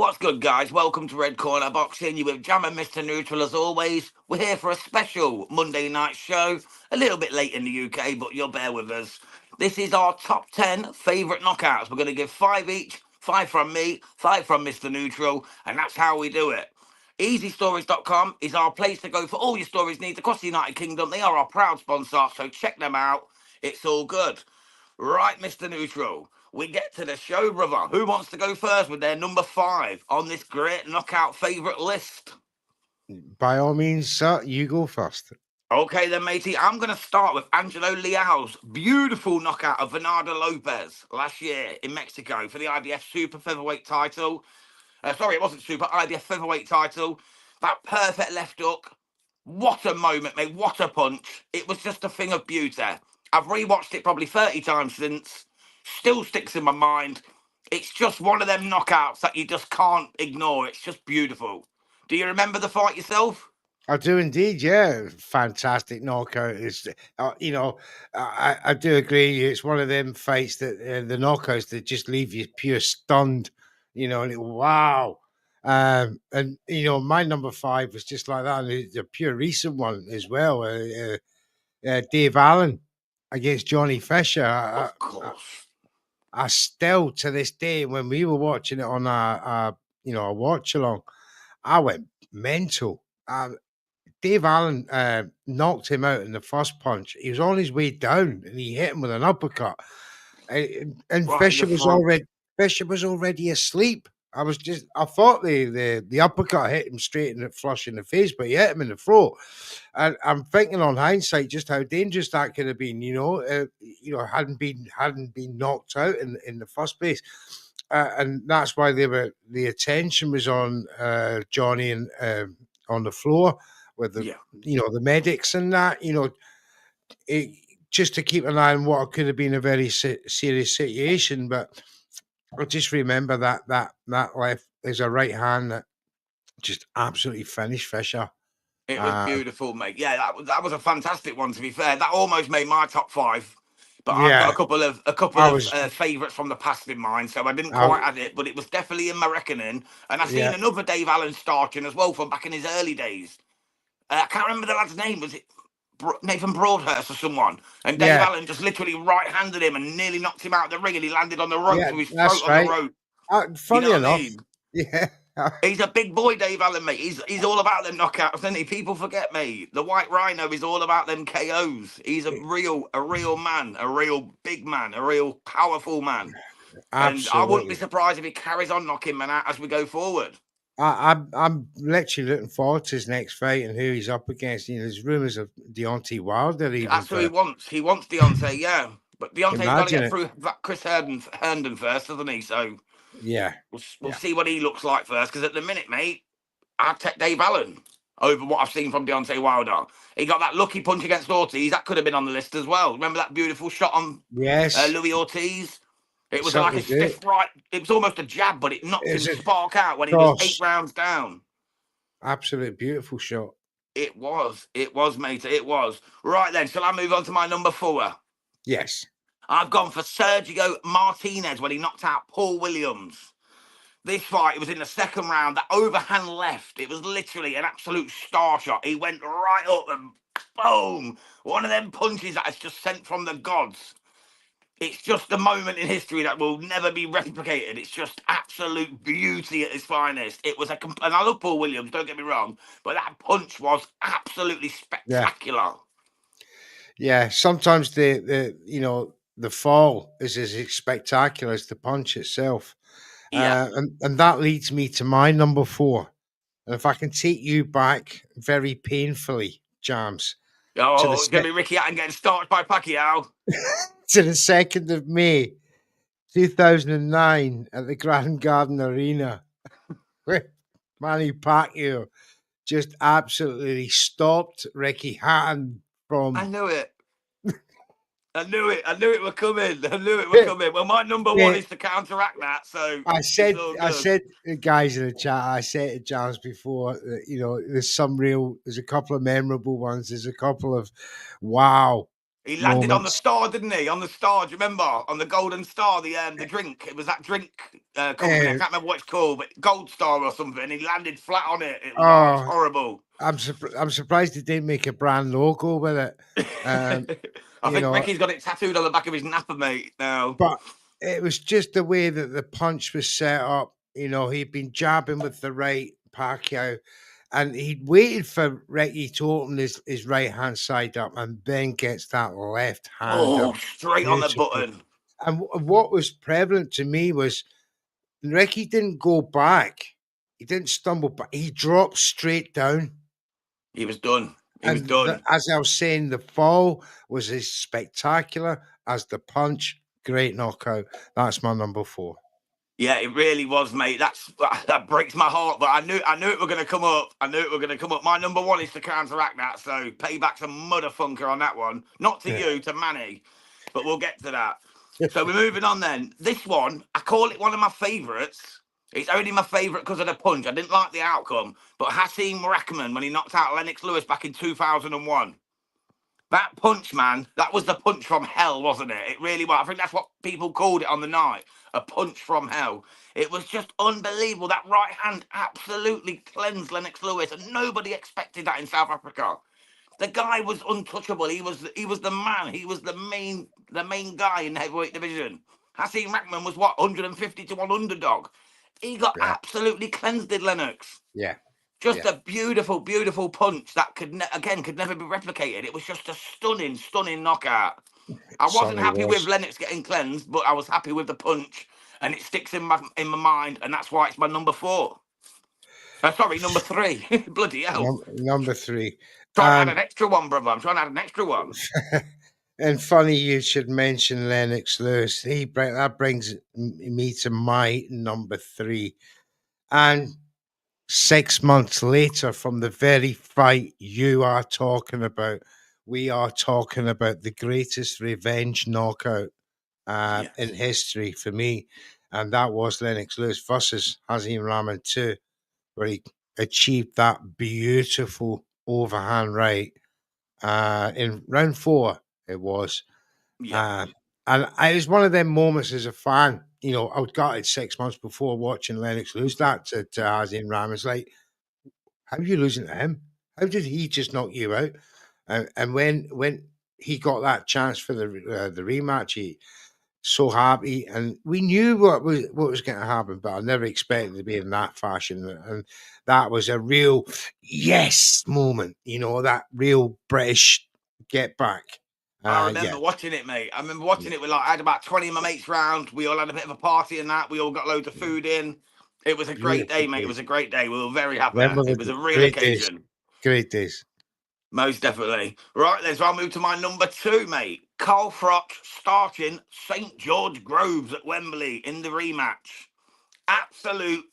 What's good, guys? Welcome to Red Corner Boxing. You with Jam and Mr. Neutral as always. We're here for a special Monday night show. A little bit late in the UK, but you'll bear with us. This is our top 10 favourite knockouts. We're going to give 5 each, 5 from me, 5 from Mr. Neutral, and that's how we do it. EasyStories.com is our place to go for all your stories needs across the United Kingdom. They are our proud sponsor, so check them out. It's all good. Right, Mr. Neutral, we get to the show, brother. Who wants to go first with their number 5 on this great knockout favourite list? By all means, sir, you go first. Okay, then, matey. I'm going to start with Angelo Leal's beautiful knockout of Bernardo Lopez last year in Mexico for the IBF Super Featherweight title. Sorry, it wasn't Super, IBF Featherweight title. That perfect left hook. What a moment, mate. What a punch. It was just a thing of beauty. I've rewatched it probably 30 times since. Still sticks in my mind. It's just one of them knockouts that you just can't ignore. It's just beautiful. Do you remember the fight yourself? I do indeed, yeah. Fantastic knockout. It's, I do agree. It's one of them fights that the knockouts that just leave you pure stunned, wow. And my number 5 was just like that. And it's a pure recent one as well. Dave Allen against Johnny Fisher. Of course. I still, to this day, when we were watching it on a watch along, I went mental. Dave Allen knocked him out in the first punch. He was on his way down, and he hit him with an uppercut. And Right, Fisher was already asleep. I thought the uppercut hit him straight in the flush in the face, but he hit him in the throat. And I'm thinking on hindsight just how dangerous that could have been. Hadn't been knocked out in the first place, and that's why the attention was on Johnny and on the floor with the medics and that. Just to keep an eye on what could have been a very serious situation, but I just remember that left is a right hand that just absolutely finished Fisher. It was beautiful, mate. Yeah, that was a fantastic one, to be fair. That almost made my top 5. But I've got a couple of favourites from the past in mind, so I didn't quite add it, but it was definitely in my reckoning. And I've seen another Dave Allen starting as well from back in his early days. I can't remember the lad's name. Was it Nathan Broadhurst or someone? And Dave Allen just literally right-handed him and nearly knocked him out of the ring, and he landed on the rope with his throat on the rope. Funny enough, He's a big boy, Dave Allen, mate. He's all about them knockouts, isn't he? People forget, mate. The White Rhino is all about them KOs. He's a real man, a real big man, a real powerful man. Absolutely. And I wouldn't be surprised if he carries on knocking men out as we go forward. I'm literally looking forward to his next fight and who he's up against. There's rumours of Deontay Wilder. That's who he wants. He wants Deontay, yeah. But Deontay's got to get through Chris Herndon first, doesn't he? So yeah, we'll see what he looks like first. Because at the minute, mate, I'd take Dave Allen over what I've seen from Deontay Wilder. He got that lucky punch against Ortiz. That could have been on the list as well. Remember that beautiful shot on Louis Ortiz? It was like a stiff right. It was almost a jab, but it knocked him spark out when he was 8 rounds down. Absolutely beautiful shot. It was, mate. It was. Right then, shall I move on to my number 4? Yes. I've gone for Sergio Martinez when he knocked out Paul Williams. This fight, it was in the second round, that overhand left. It was literally an absolute star shot. He went right up and boom. One of them punches that is just sent from the gods. It's just a moment in history that will never be replicated. It's just absolute beauty at its finest. It was and I love Paul Williams, don't get me wrong, but that punch was absolutely spectacular. Yeah, sometimes the fall is as spectacular as the punch itself. Yeah. And that leads me to my number 4. And if I can take you back very painfully, Jams. Oh, it's going to be Ricky Hatton getting started by Pacquiao. To the 2nd of May, 2009, at the Grand Garden Arena, where Manny Pacquiao just absolutely stopped Ricky Hatton from... I knew it. I knew it were coming. Well, my number 1 is to counteract that. So I said, guys in the chat, I said to Jams before that, there's a couple of memorable ones. There's a couple of wow. He landed on the moments. Star, didn't he? On the Star, do you remember? On the Golden Star, the drink. It was that drink company. I Uh, can't remember what it's called, but Gold Star or something. He landed flat on it. It was oh, horrible. I'm surprised they didn't make a brand logo with it. I You think know, Ricky's got it tattooed on the back of his napper, mate. Now, but it was just the way that the punch was set up. You know, he'd been jabbing with the right Pacquiao, and he'd waited for Ricky to open his right hand side up, and then gets that left hand up straight on the beautifully. button. And what was prevalent to me was Ricky didn't go back. He didn't stumble back. He dropped straight down. He was done. He was And done. as I was saying, the fall was as spectacular as the punch. Great knockout. That's my number 4. Yeah, it really was, mate. That breaks my heart, but I knew it were going to come up. I knew it were going to come up. My number 1 is to counteract that, so payback's a motherfunker on that one. Not to Yeah. you, to Manny, but we'll get to that. So we're moving on then. This one, I call it one of my favourites. It's only my favourite because of the punch. I didn't like the outcome, but Hasim Rahman when he knocked out Lennox Lewis back in 2001. That punch, man, that was the punch from hell, wasn't it? It really was. I think that's what people called it on the night, a punch from hell. It was just unbelievable. That right hand absolutely cleansed Lennox Lewis, and nobody expected that in South Africa. The guy was untouchable. He was the man. He was the main guy in the heavyweight division. Hasim Rahman was what, 150 to 1 underdog. He got Yeah. absolutely cleansed, did Lennox. Yeah. Just a beautiful, beautiful punch that could never be replicated. It was just a stunning, stunning knockout. I wasn't happy with Lennox getting cleansed, but I was happy with the punch, and it sticks in my mind, and that's why it's my number 4. Sorry, number 3. Bloody hell! Number 3. Trying to add an extra one, brother. I'm trying to add an extra one. And funny you should mention Lennox Lewis. That brings me to my number 3. And 6 months later, from the very fight you are talking about, we are talking about the greatest revenge knockout in history for me. And that was Lennox Lewis versus Hasim Rahman 2, where he achieved that beautiful overhand right in round 4. It was. And it was one of them moments as a fan. You know, I was gutted 6 months before watching Lennox lose that to Hasim Rahman. It's like, how are you losing to him? How did he just knock you out? And when he got that chance for the rematch, he so happy, and we knew what was going to happen, but I never expected it to be in that fashion. And that was a real yes moment. You know, that real British get back. I remember watching it, mate. I remember watching it with I had about 20 of my mates round. We all had a bit of a party and that. We all got loads of food in. It was a great day, mate. It was a great day. We were very happy. It was a real occasion. Great days. Most definitely. Right, then, so I'll move to my number 2, mate. Carl Froch starting St. George Groves at Wembley in the rematch. Absolute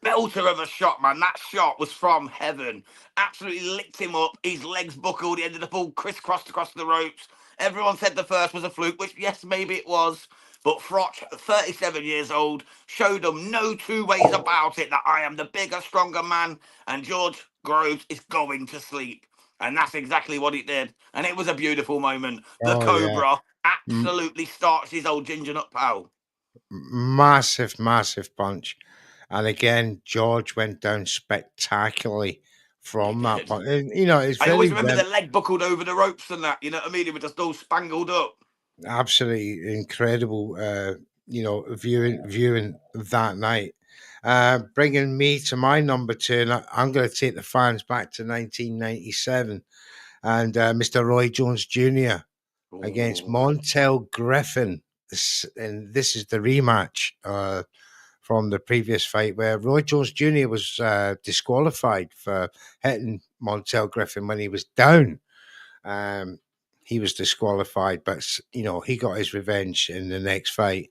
belter of a shot, man. That shot was from heaven. Absolutely licked him up. His legs buckled. He ended up all crisscrossed across the ropes. Everyone said the first was a fluke, which, yes, maybe it was. But Froch, 37 years old, showed them no 2 ways about it that I am the bigger, stronger man, and George Groves is going to sleep. And that's exactly what it did. And it was a beautiful moment. The Cobra absolutely starts his old ginger nut pal. Massive punch. And again, George went down spectacularly from that punch. You know, it's I always remember the leg buckled over the ropes and that, you know what I mean? It was just all spangled up. Absolutely incredible, you know, viewing that night. Bringing me to my number 2, and I'm going to take the fans back to 1997 and Mr. Roy Jones Jr. against Montel Griffin. This is the rematch from the previous fight where Roy Jones Jr. was disqualified for hitting Montel Griffin when he was down. He was disqualified, but you know, he got his revenge in the next fight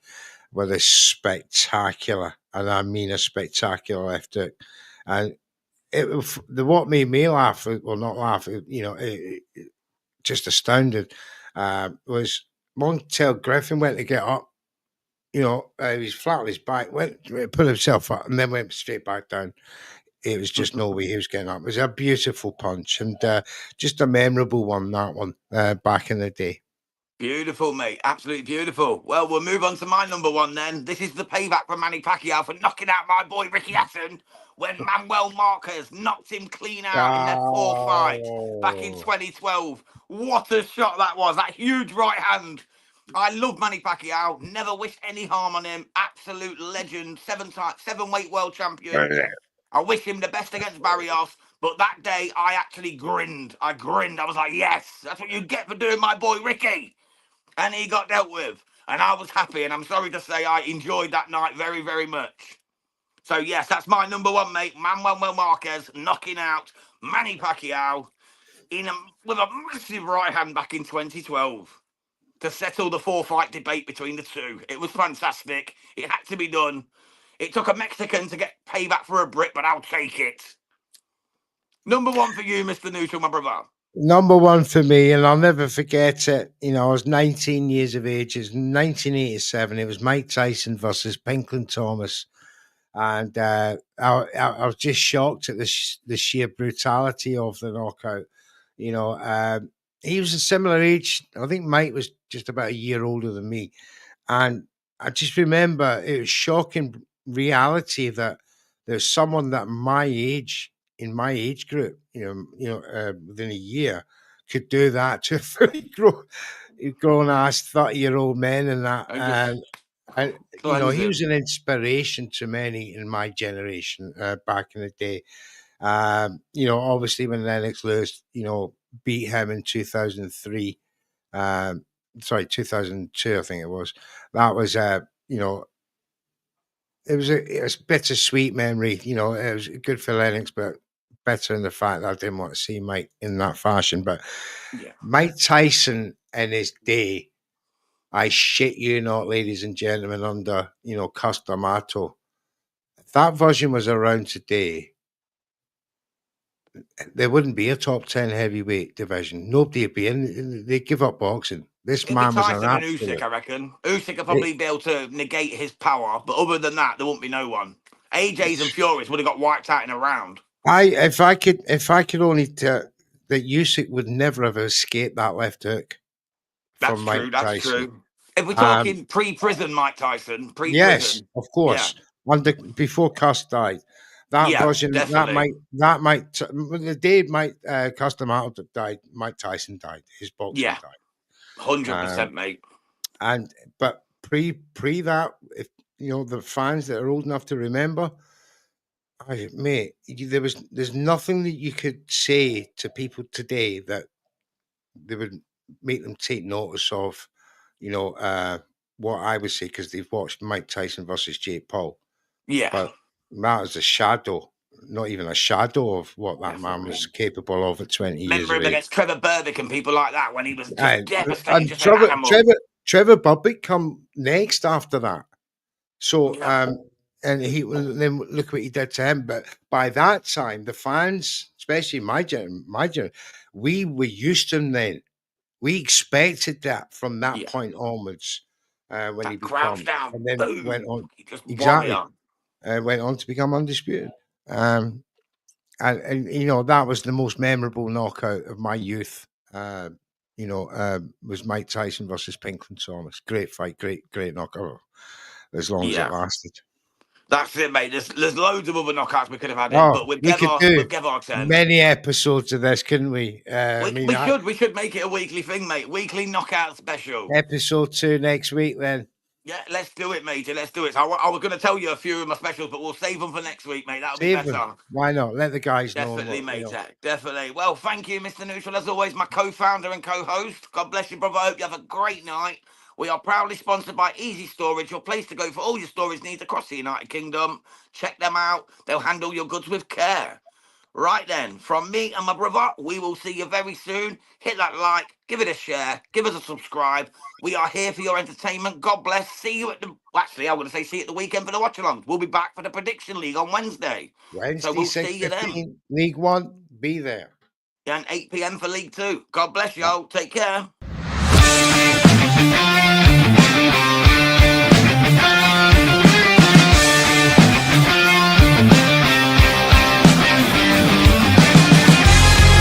with a spectacular, and I mean a spectacular left hook. And what made me laugh, well, not laugh, you know, just astounded, was Montel Griffin went to get up. You know, he was flat on his back, put himself up, and then went straight back down. It was just no way he was getting up. It was a beautiful punch and just a memorable one, that one, back in the day. Beautiful, mate. Absolutely beautiful. Well, we'll move on to my number one then. This is the payback for Manny Pacquiao for knocking out my boy Ricky Hatton when Manuel Marquez knocked him clean out in their fourth fight back in Oh, 2012. What a shot that was. That huge right hand. I love Manny Pacquiao. Never wish any harm on him. Absolute legend. Seven-weight world champion. I wish him the best against Barrios. But that day, I actually grinned. I grinned. I was like, yes, that's what you get for doing my boy Ricky. And he got dealt with. And I was happy. And I'm sorry to say I enjoyed that night very, very much. So, yes, that's my number one, mate. Manuel Marquez knocking out Manny Pacquiao with a massive right hand back in 2012 to settle the four-fight debate between the two. It was fantastic. It had to be done. It took a Mexican to get payback for a Brit, but I'll take it. Number one for you, Mr. Neutral, my brother. number one for me, and I'll never forget it. You know, I was 19 years of age. It's 1987. It was Mike Tyson versus Pinklin Thomas. And I was just shocked at the sheer brutality of the knockout. You know, he was a similar age. I think Mike was just about a year older than me. And I just remember it was shocking reality that there's someone that my age, in my age group, within a year, could do that to a fully grown ass 30-year-old men and that. And just And cleanse he was him. an inspiration to many in my generation back in the day. Obviously when Lennox Lewis, beat him in 2003, 2002, I think it was. That was, it was a bittersweet memory. It was good for Lennox, but better in the fact that I didn't want to see Mike in that fashion. But Yeah. Mike Tyson in his day, I shit you not, ladies and gentlemen, under, Customato. If that version was around today, there wouldn't be a top 10 heavyweight division. Nobody would be in. They'd give up boxing. This It'd be man was an Tyson and Usyk, absolute. I reckon. Usyk would probably be able to negate his power, but other than that, there wouldn't be no one. AJ's and Furies would have got wiped out in a round. If I could only that Usyk would never have escaped that left hook from Mike That's Tyson. true. If we're talking pre-prison Mike Tyson, Yes, of course. Yeah. Before Cuss died. That version, definitely. the day Mike Customato died, Mike Tyson died. His boxing died. 100%, mate. But pre that, if the fans that are old enough to remember, mate, there's nothing that you could say to people today that they would make them take notice of, what I would say, because they've watched Mike Tyson versus Jake Paul. Yeah. But that is a shadow, not even a shadow of what that man was capable of at 20 years Remember of him age. against Trevor Burbick and people like that when he was just devastated, and just an animal. Trevor Burbick come next after that. So, and then look what he did to him. But by that time, the fans, especially my gen, we were used to him then. We expected that from that point onwards. When that he crouch became, down, and then boom, went on exactly. Went on to become undisputed. And that was the most memorable knockout of my youth. Was Mike Tyson versus Pinklin Thomas. Great fight, great knockout. As long as it lasted. That's it, mate. There's loads of other knockouts we could have had in, but we could do our 10. many episodes of this, couldn't we? We should make it a weekly thing, mate. Weekly knockout special. Episode 2 next week, then. Yeah, let's do it, mate. Let's do it. I was going to tell you a few of my specials, but we'll save them for next week, mate. That'll be better. Why not? Let the guys know. Definitely, mate. Definitely. Well, thank you, Mr. Neutral, as always, my co-founder and co-host. God bless you, brother. I hope you have a great night. We are proudly sponsored by Easy Storage, your place to go for all your storage needs across the United Kingdom. Check them out. They'll handle your goods with care. Right then, from me and my brother, we will see you very soon. Hit that like, give it a share, give us a subscribe. We are here for your entertainment. God bless. See you at the... Actually, I'm going to say see you at the weekend for the watch-alongs. We'll be back for the Prediction League on Wednesday. So we'll see you then. League 1, be there. And 8 p.m. for League 2. God bless y'all. Take care.